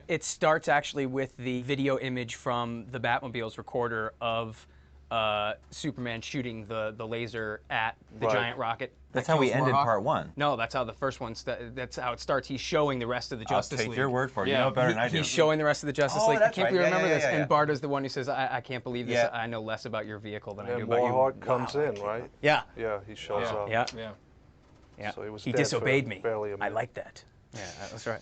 It starts actually with the video image from the Batmobile's recorder of Superman shooting the laser at the giant rocket. That's how we ended Warhawk. part 1. No, that's how the first one. That's how it starts. He's showing the rest of the Justice League. I'll take your word for it. You know better than I do. He's showing the rest of the Justice League. That's Can't we right. remember this? Yeah. And Barda's the one who says, "I can't believe this. Yeah. I know less about your vehicle than I do And about you." Warhawk comes in, right? Yeah. Yeah, he shows up. Yeah. Yeah. So he was He dead for disobeyed me. barely a I minute. like that. Yeah, that's right.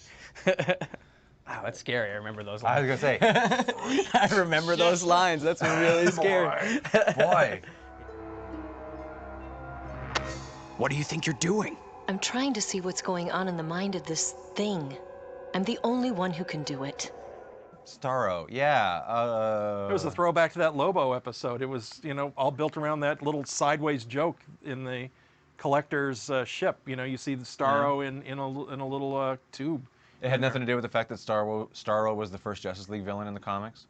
Wow, that's scary. I remember those lines. I was going to say. I remember those lines. That's really scary. Boy. What do you think you're doing? I'm trying to see what's going on in the mind of this thing. I'm the only one who can do it. Starro, yeah. It was a throwback to that Lobo episode. It was, you know, all built around that little sideways joke in the collector's ship. You know, you see the Starro in a little tube. It had nothing to do with the fact that Starro was the first Justice League villain in the comics?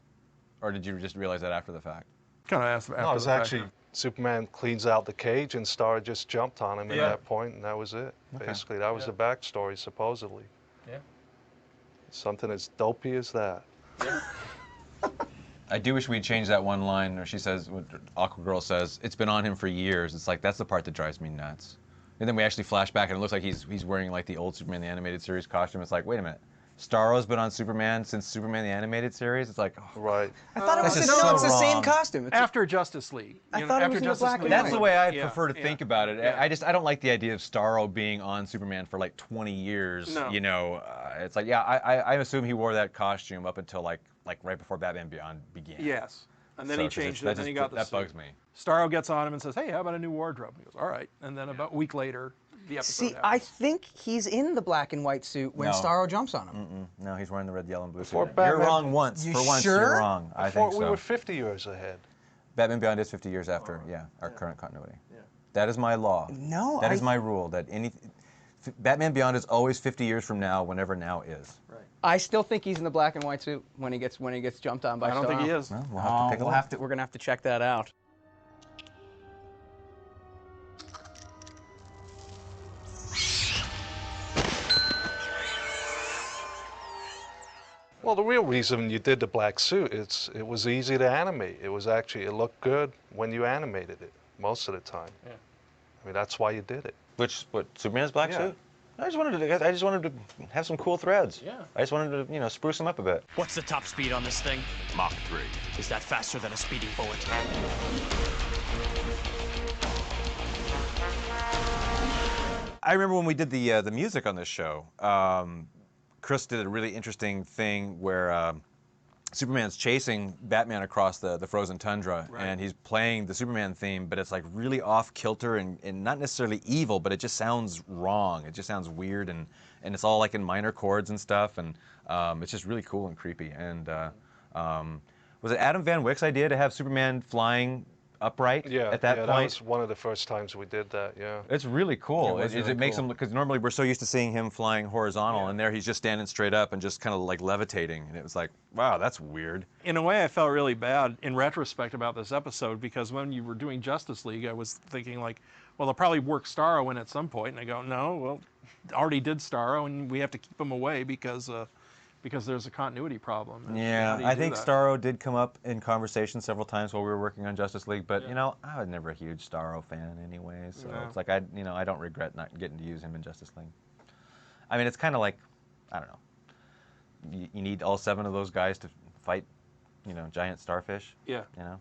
Or did you just realize that after the fact? Kind of after No, it was the fact. actually Superman cleans out the cage and Star just jumped on him at Yeah. that point, and that was it. Okay. Basically, that was the backstory, supposedly. Yeah. Something as dopey as that. I do wish we'd change that one line where she says, what Aquagirl says, it's been on him for years. It's like, that's the part that drives me nuts. And then we actually flash back and it looks like he's wearing like the old Superman the Animated Series costume. It's like, wait a minute. Starro's been on Superman since Superman the Animated Series? It's like, oh, Right. I thought it That's was just no, so it's the same wrong. costume. It's After Justice League. I You know, thought it after was in the Justice black and League. white. that's the way I Yeah, prefer to yeah. think about it. Yeah. I don't like the idea of Starro being on Superman for like 20 years. No. You know, it's like, yeah, I assume he wore that costume up until like right before Batman Beyond began. Yes. And then So, he 'cause changed that it, and then he got the that suit. bugs me. Starro gets on him and says, hey, how about a new wardrobe? He goes, all right. And then about a week later, the episode See, I happens. think he's in the black and white suit when No. Starro jumps on him. No, he's wearing the red, yellow, and blue Before suit. You're Batman- wrong once. You For once, sure? you're wrong. I I thought think we so. were 50 years ahead. Batman Beyond is 50 years after, our current continuity. That is my law. No, That is my rule. That Batman Beyond is always 50 years from now, whenever now is. I still think he's in the black and white suit when he gets jumped on by I don't think he Starro. is. Well, we'll have to pick a look. We're gonna have to check that out. Well, the real reason you did the black suit, it was easy to animate. It looked good when you animated it, most of the time. Yeah. I mean, that's why you did it. What, Superman's black Yeah. suit? I just wanted to have some cool threads. Yeah. I just wanted to, spruce them up a bit. What's the top speed on this thing? Mach 3. Is that faster than a speeding bullet? I remember when we did the music on this show, Chris did a really interesting thing where Superman's chasing Batman across the frozen tundra, and he's playing the Superman theme, but it's like really off kilter and not necessarily evil, but it just sounds wrong. It just sounds weird, and it's all like in minor chords and stuff, and it's just really cool and creepy. And was it Adam Van Wyck's idea to have Superman flying upright Yeah, at that yeah, point? that was one of the first times we did that, yeah. It's really cool. It was really it makes cool. him, because normally we're so used to seeing him flying horizontal, and there he's just standing straight up and just kind of like levitating. And it was like, wow, that's weird. In a way, I felt really bad in retrospect about this episode because when you were doing Justice League, I was thinking like, well, they'll probably work Starro in at some point. And I go, no, well, already did Starro, and we have to keep him away because there's a continuity problem. And Yeah, how do you I do think that? Starro did come up in conversation several times while we were working on Justice League, but I was never a huge Starro fan anyway, so it's like I don't regret not getting to use him in Justice League. I mean, it's kind of like, I don't know, you need all 7 of those guys to fight, giant starfish. Yeah. You know.